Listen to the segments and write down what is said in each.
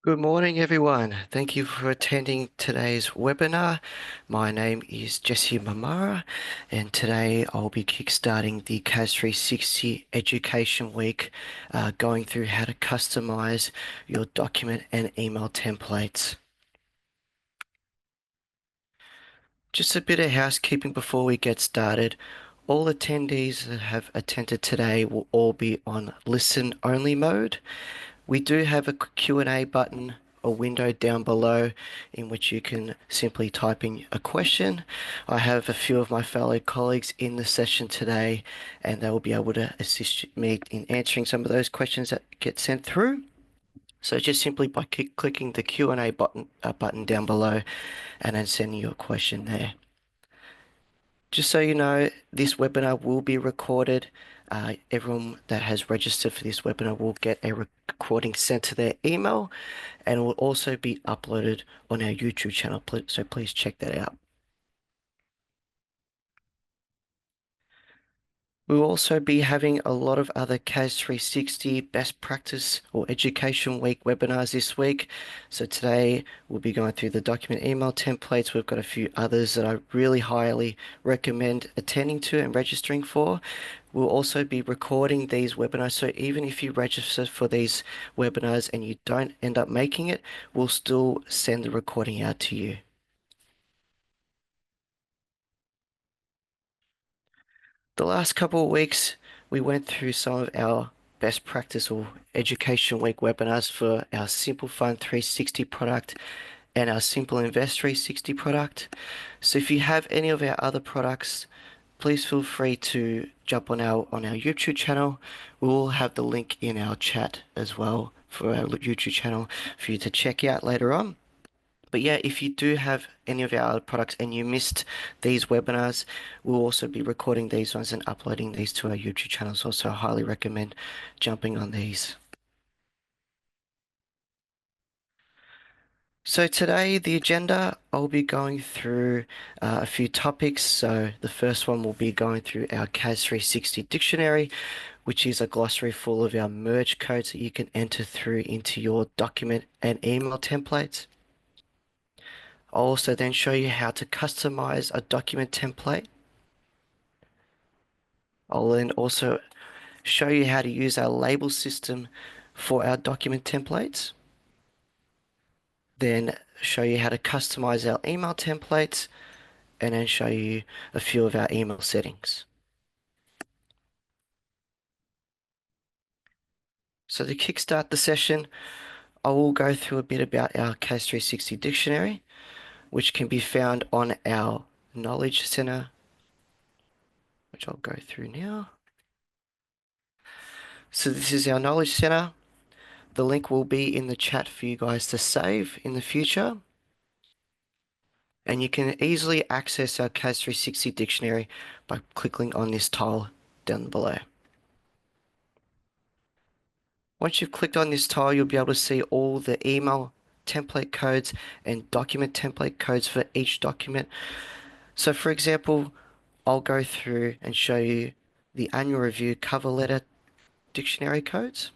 Good morning, everyone. Thank you for attending today's webinar. My name is Jesse Mamara, and today I'll be kickstarting the CAS 360 Education Week, going through how to customize your document and email templates. Just a bit of housekeeping before we get started. All attendees that have attended today will all be on listen-only mode. We do have a Q&A button or window down below in which you can simply type in a question. I have a few of my fellow colleagues in the session today, and they will be able to assist me in answering some of those questions that get sent through. So just simply by clicking the Q&A button down below and then sending your question there. Just so you know, this webinar will be recorded. Everyone that has registered for this webinar will get a recording sent to their email, and it will also be uploaded on our YouTube channel, so please check that out. We'll also be having a lot of other CAS 360 best practice or education week webinars this week. So today we'll be going through the document email templates. We've got a few others that I really highly recommend attending to and registering for. We'll also be recording these webinars. So even if you register for these webinars and you don't end up making it, we'll still send the recording out to you. The last couple of weeks, we went through some of our best practice or education week webinars for our Simple Fund 360 product and our Simple Invest 360 product. So if you have any of our other products, please feel free to jump on our YouTube channel. We will have the link in our chat as well for our YouTube channel for you to check out later on. But yeah, if you do have any of our other products and you missed these webinars, we'll also be recording these ones and uploading these to our YouTube channels. Also, I highly recommend jumping on these. So today, the agenda, I'll be going through a few topics. So the first one will be going through our CAS 360 dictionary, which is a glossary full of our merge codes that you can enter through into your document and email templates. I'll also then show you how to customize a document template. I'll then also show you how to use our label system for our document templates. Then show you how to customize our email templates, and then show you a few of our email settings. So to kickstart the session, I will go through a bit about our CAS 360 dictionary, which can be found on our Knowledge Center, which I'll go through now. So this is our Knowledge Center. The link will be in the chat for you guys to save in the future. And you can easily access our CAS 360 dictionary by clicking on this tile down below. Once you've clicked on this tile, you'll be able to see all the email template codes and document template codes for each document. So for example, I'll go through and show you the annual review cover letter dictionary codes.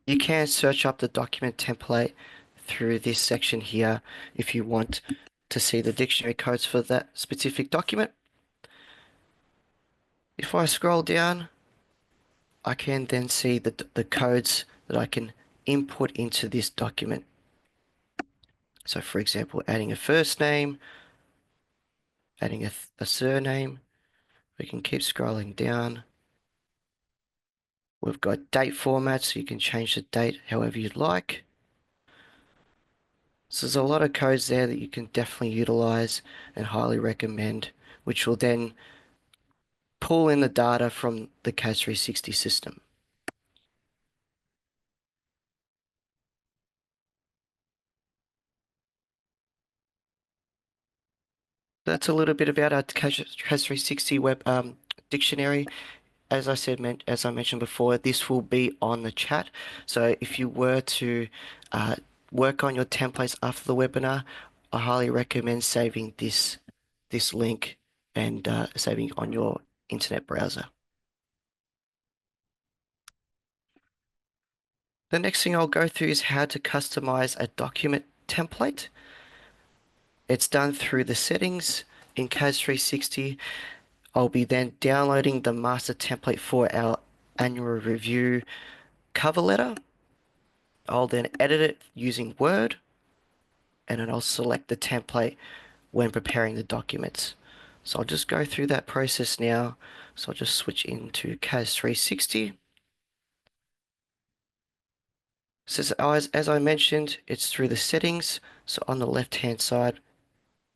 You can search up the document template through this section here if you want to see the dictionary codes for that specific document. If I scroll down, I can then see the codes that I can input into this document. So for example, adding a first name, adding a surname, we can keep scrolling down. We've got date format, so you can change the date however you'd like. So there's a lot of codes there that you can definitely utilize and highly recommend, which will then pull in the data from the CAS 360 system. That's a little bit about our CAS 360 web dictionary. As I mentioned before, this will be on the chat. So if you were to work on your templates after the webinar, I highly recommend saving this link and saving on your internet browser. The next thing I'll go through is how to customize a document template. It's done through the settings in CAS 360. I'll be then downloading the master template for our annual review cover letter. I'll then edit it using Word, and then I'll select the template when preparing the documents. So I'll just go through that process now. So I'll just switch into CAS 360. So as I mentioned, it's through the settings. So on the left-hand side,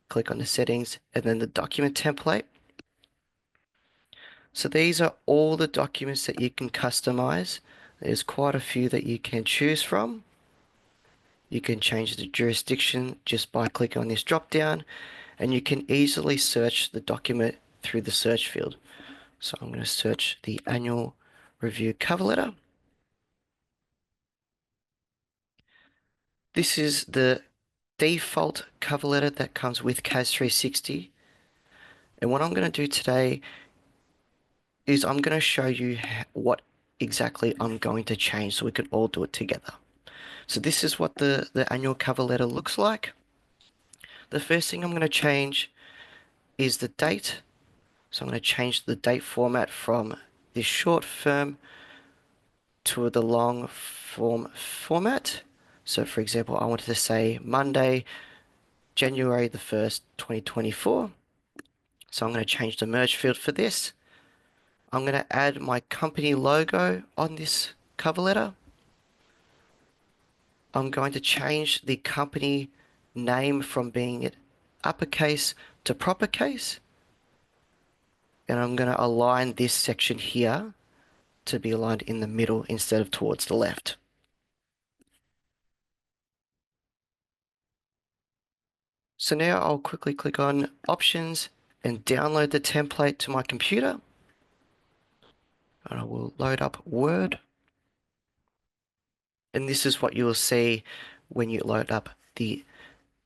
click on the settings and then the document template. So these are all the documents that you can customize. There's quite a few that you can choose from. You can change the jurisdiction just by clicking on this drop down, and you can easily search the document through the search field. So I'm going to search the annual review cover letter. This is the default cover letter that comes with CAS 360. And what I'm going to do today is I'm going to show you what exactly I'm going to change so we can all do it together. So this is what the annual cover letter looks like. The first thing I'm going to change is the date. So I'm going to change the date format from this short form to the long form format. So for example, I wanted to say Monday, January the 1st, 2024. So I'm going to change the merge field for this. I'm going to add my company logo on this cover letter. I'm going to change the company name from being it uppercase to proper case. And I'm going to align this section here to be aligned in the middle instead of towards the left. So now I'll quickly click on Options and download the template to my computer. And I will load up Word. And this is what you will see when you load up the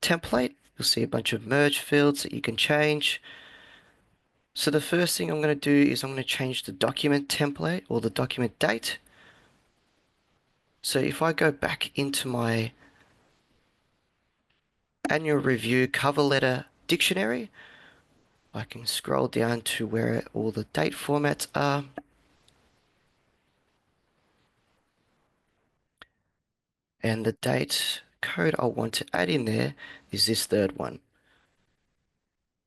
template. You'll see a bunch of merge fields that you can change. So the first thing I'm going to do is I'm going to change the document template or the document date. So if I go back into my annual review cover letter dictionary, I can scroll down to where all the date formats are. And the date code I want to add in there is this third one.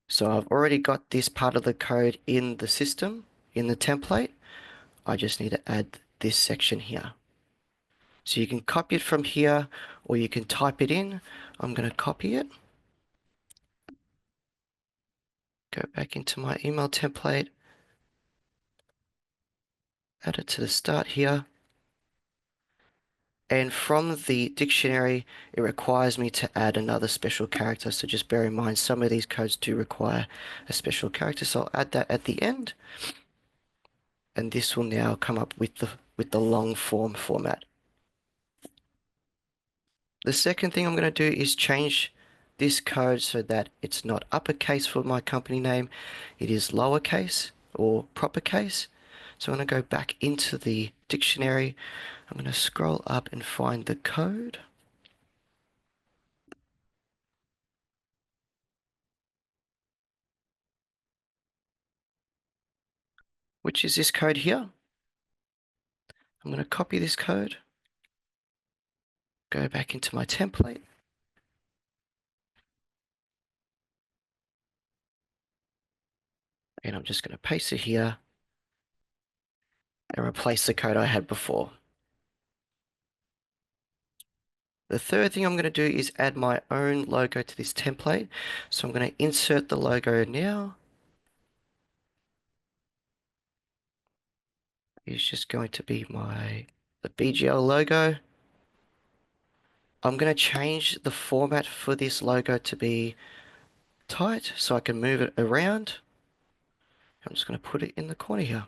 So I've already got this part of the code in the system, in the template. I just need to add this section here. So you can copy it from here or you can type it in. I'm going to copy it. Go back into my email template. Add it to the start here. And from the dictionary, it requires me to add another special character. So just bear in mind, some of these codes do require a special character. So I'll add that at the end. And this will now come up with the long form format. The second thing I'm going to do is change this code so that it's not uppercase for my company name. It is lowercase or proper case. So I'm going to go back into the dictionary. I'm going to scroll up and find the code. Which is this code here. I'm going to copy this code, go back into my template, and I'm just going to paste it here and replace the code I had before. The third thing I'm going to do is add my own logo to this template. So I'm going to insert the logo now. It's just going to be the BGL logo. I'm going to change the format for this logo to be tight so I can move it around. I'm just going to put it in the corner here.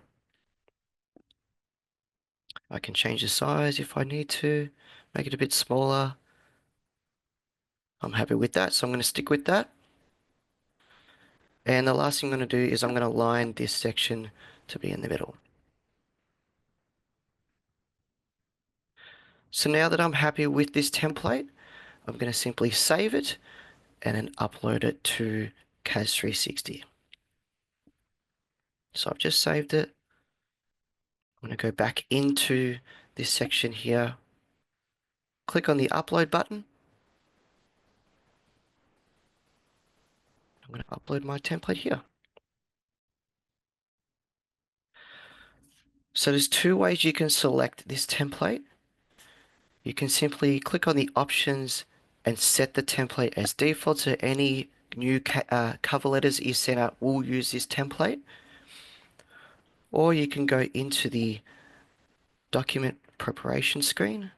I can change the size if I need to, make it a bit smaller. I'm happy with that, so I'm going to stick with that. And the last thing I'm going to do is I'm going to line this section to be in the middle. So now that I'm happy with this template, I'm going to simply save it and then upload it to CAS 360. So I've just saved it. I'm going to go back into this section here, click on the upload button. I'm going to upload my template here. So there's two ways you can select this template. You can simply click on the options and set the template as default, so any new cover letters you send out will use this template. Or you can go into the document preparation screen,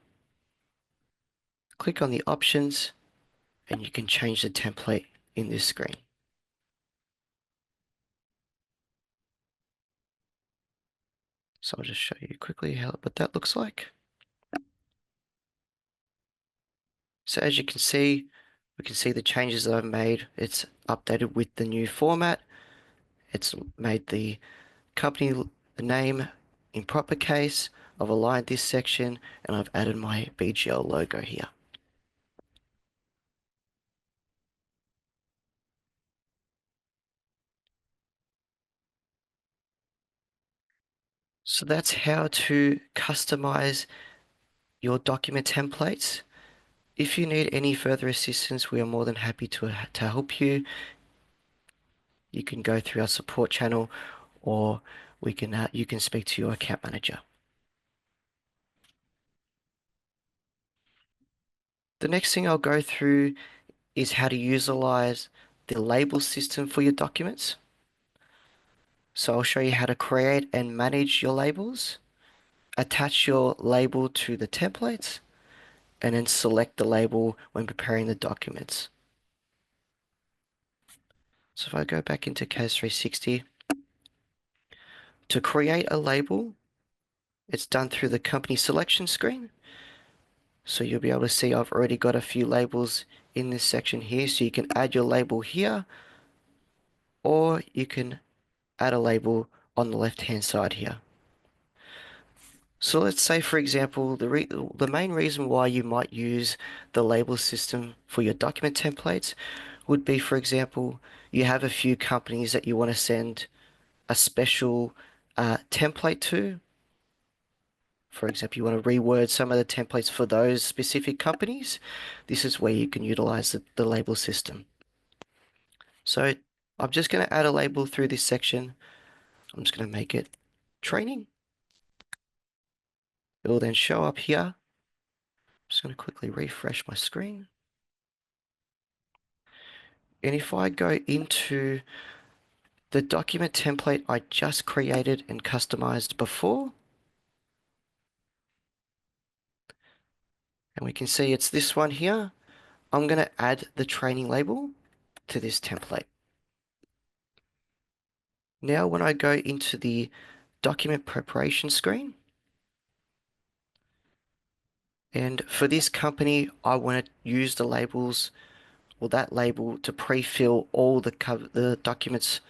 click on the options, and you can change the template in this screen. So I'll just show you quickly what that looks like. So as you can see, we can see the changes that I've made. It's updated with the new format. It's made the company the name in proper case. I've aligned this section and I've added my BGL logo here. So that's how to customize your document templates. If you need any further assistance, we are more than happy to help you. You can go through our support channel, or you can speak to your account manager. The next thing I'll go through is how to utilize the label system for your documents. So I'll show you how to create and manage your labels, attach your label to the templates, and then select the label when preparing the documents. So if I go back into CAS 360, to create a label, it's done through the company selection screen. So you'll be able to see I've already got a few labels in this section here. So you can add your label here, or you can add a label on the left-hand side here. So let's say, for example, the main reason why you might use the label system for your document templates would be, for example, you have a few companies that you want to send a special template to. For example, you want to reword some of the templates for those specific companies. This is where you can utilize the label system. So I'm just going to add a label through this section. I'm just going to make it training. It will then show up here. I'm just going to quickly refresh my screen. And if I go into the document template I just created and customized before, and we can see it's this one here, I'm going to add the training label to this template. Now when I go into the document preparation screen, and for this company, I want to use the labels or that label to pre-fill all the documents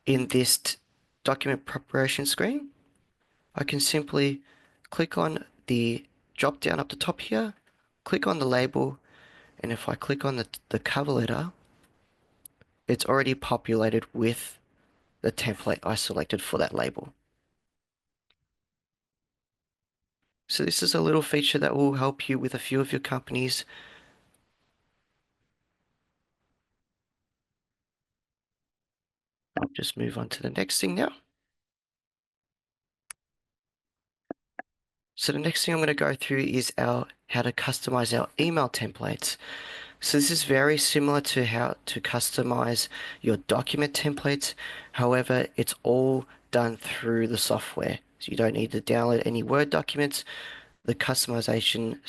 in this document preparation screen. I can simply click on the drop down up the top here, click on the label, and if I click on the cover letter, it's already populated with the template I selected for that label. So this is a little feature that will help you with a few of your companies. I'll just move on to the next thing now. So the next thing I'm going to go through is how to customize our email templates. So this is very similar to how to customize your document templates. However, it's all done through the software. So you don't need to download any Word documents. The customization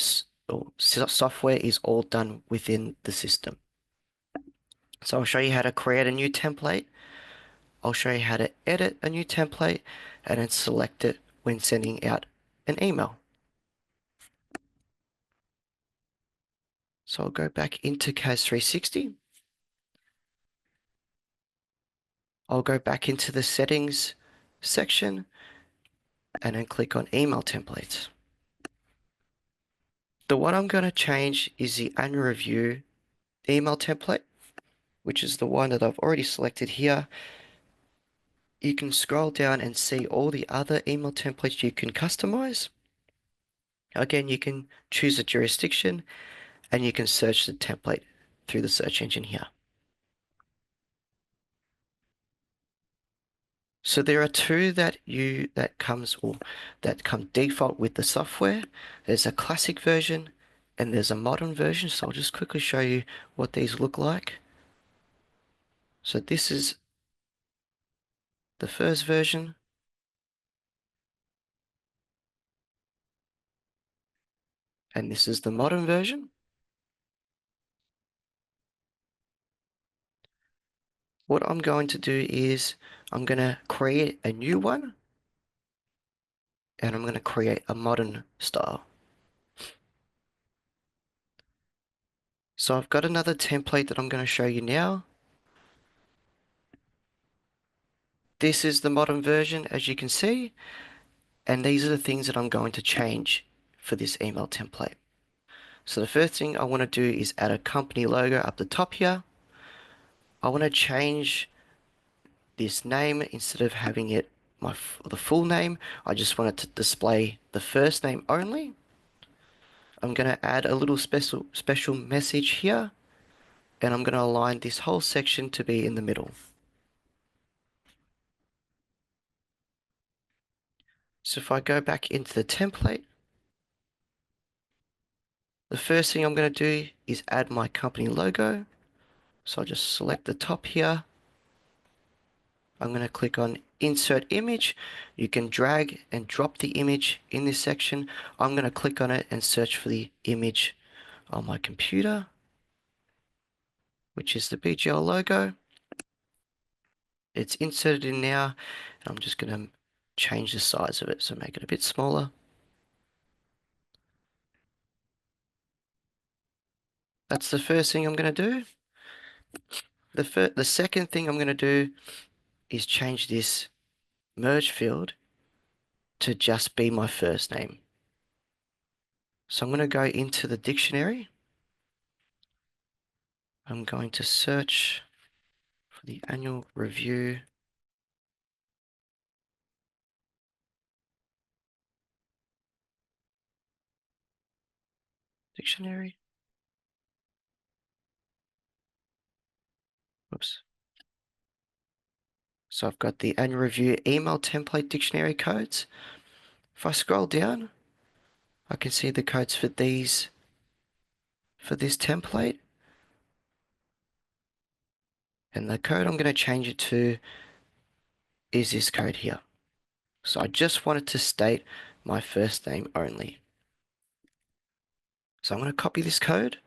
software is all done within the system. So I'll show you how to create a new template. I'll show you how to edit a new template and then select it when sending out an email. So I'll go back into CAS 360. I'll go back into the settings section and then click on email templates. The one I'm going to change is the annual review email template, which is the one that I've already selected here. You can scroll down and see all the other email templates you can customize. Again, you can choose a jurisdiction and you can search the template through the search engine here. So there are two that come default with the software. There's a classic version and there's a modern version. So I'll just quickly show you what these look like. So this is the first version, and this is the modern version. What I'm going to do is I'm going to create a new one and I'm going to create a modern style. So I've got another template that I'm going to show you now. This is the modern version, as you can see, and these are the things that I'm going to change for this email template. So the first thing I want to do is add a company logo up the top here. I want to change this name. Instead of having it the full name, I just want it to display the first name only. I'm going to add a little special message here, and I'm going to align this whole section to be in the middle. So if I go back into the template, the first thing I'm going to do is add my company logo. So I'll just select the top here. I'm going to click on Insert Image. You can drag and drop the image in this section. I'm going to click on it and search for the image on my computer, which is the BGL logo. It's inserted in now, and I'm just going to change the size of it, so make it a bit smaller. That's the first thing I'm going to do. The second thing I'm going to do is change this merge field to just be my first name. So I'm going to go into the dictionary. I'm going to search for the annual review dictionary. Whoops. So I've got the annual review email template dictionary codes. If I scroll down, I can see the codes for this template. And the code I'm going to change it to is this code here. So I just wanted to state my first name only. So I'm going to copy this code.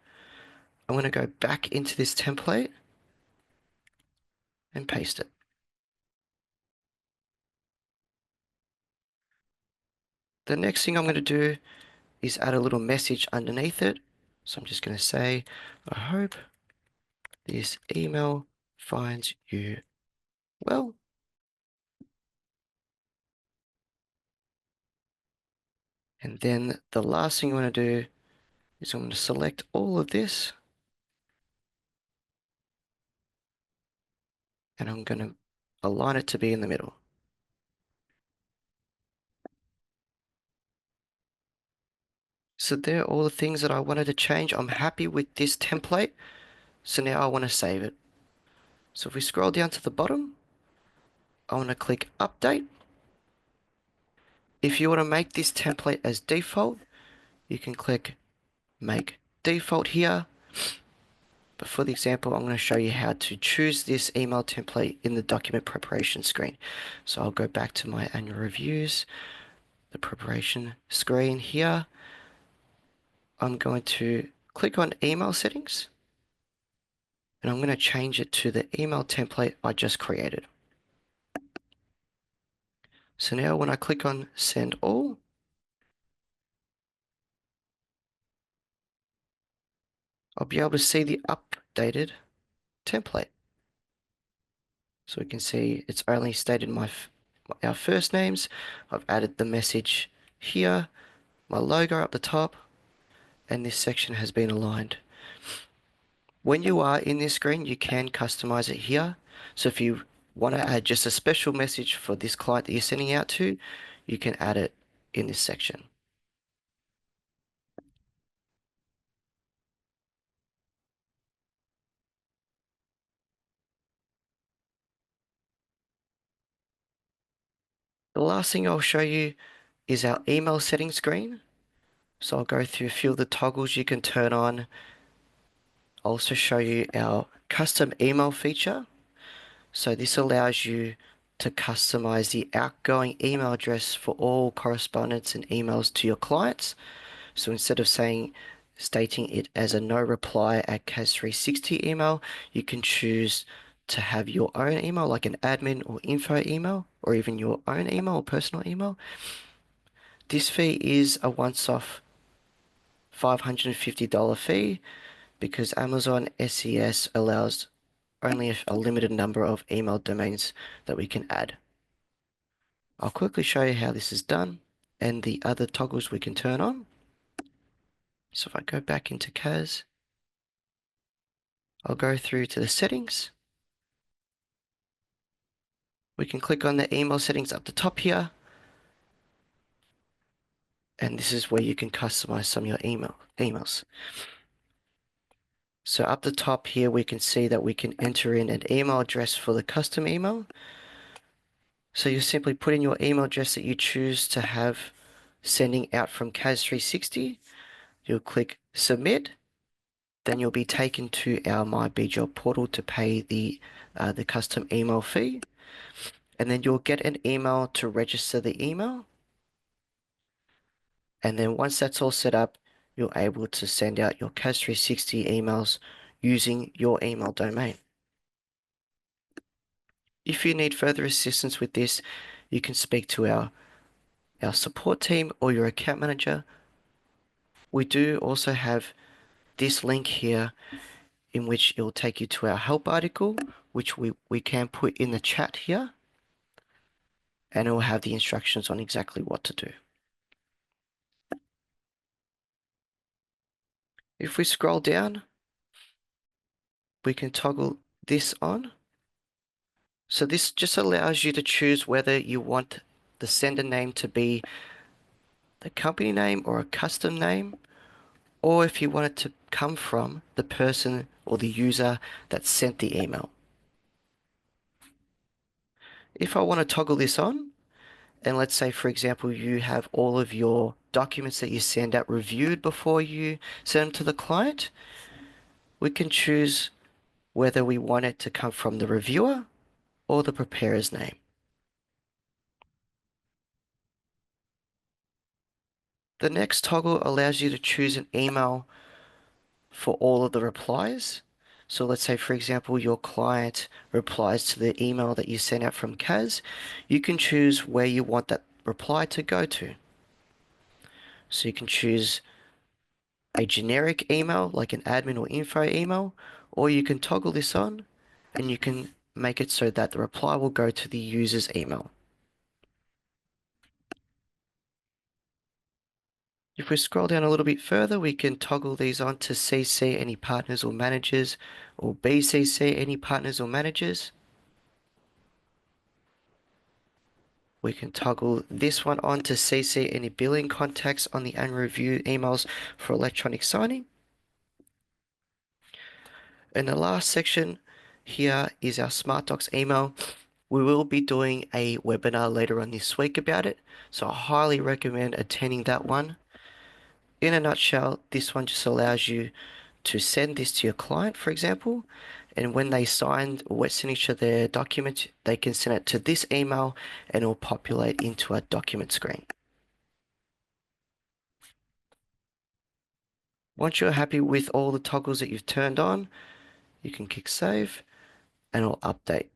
I'm going to go back into this template and paste it. The next thing I'm going to do is add a little message underneath it. So I'm just going to say, I hope this email finds you well. And then the last thing I'm going to do is I'm going to select all of this and I'm going to align it to be in the middle. So there are all the things that I wanted to change. I'm happy with this template. So now I want to save it. So if we scroll down to the bottom, I want to click update. If you want to make this template as default, you can click make default here. But for the example, I'm going to show you how to choose this email template in the document preparation screen. So I'll go back to my annual reviews, the preparation screen here. I'm going to click on email settings and I'm going to change it to the email template I just created. So now when I click on send all, I'll be able to see the updated template. So we can see it's only stated our first names. I've added the message here, my logo up the top, and this section has been aligned. When you are in this screen, you can customize it here. So if you want to add just a special message for this client that you're sending out to, you can add it in this section. The last thing I'll show you is our email settings screen. So I'll go through a few of the toggles you can turn on. I'll also show you our custom email feature. So this allows you to customize the outgoing email address for all correspondence and emails to your clients. So instead of stating it as a no reply at CAS360 email, you can choose to have your own email, like an admin or info email, or even your own email or personal email. This fee is a once-off $550 fee because Amazon SES allows only a limited number of email domains that we can add. I'll quickly show you how this is done and the other toggles we can turn on. So if I go back into CAS, I'll go through to the settings. We can click on the email settings up the top here. And this is where you can customize some of your emails. So up the top here, we can see that we can enter in an email address for the custom email. So you simply put in your email address that you choose to have sending out from CAS360. You'll click submit. Then you'll be taken to our My BGL portal to pay the custom email fee. And then you'll get an email to register the email. And then once that's all set up, you're able to send out your CAS360 emails using your email domain. If you need further assistance with this, you can speak to our support team or your account manager. We do also have this link here in which it will take you to our help article, which we can put in the chat here, and it will have the instructions on exactly what to do. If we scroll down, we can toggle this on. So this just allows you to choose whether you want the sender name to be the company name or a custom name, or if you want it to come from the person or the user that sent the email. If I want to toggle this on, and let's say, for example, you have all of your documents that you send out reviewed before you send them to the client, we can choose whether we want it to come from the reviewer or the preparer's name. The next toggle allows you to choose an email for all of the replies. So let's say, for example, your client replies to the email that you sent out from CAS. You can choose where you want that reply to go to. So you can choose a generic email, like an admin or info email, or you can toggle this on and you can make it so that the reply will go to the user's email. If we scroll down a little bit further, we can toggle these on to CC any partners or managers, or BCC any partners or managers. We can toggle this one on to CC any billing contacts on the annual review emails for electronic signing. And the last section here is our Smart Docs email. We will be doing a webinar later on this week about it, so I highly recommend attending that one. In a nutshell, this one just allows you to send this to your client, for example, and when they sign or wet signature their document, they can send it to this email and it will populate into our document screen. Once you're happy with all the toggles that you've turned on, you can click save and it'll update.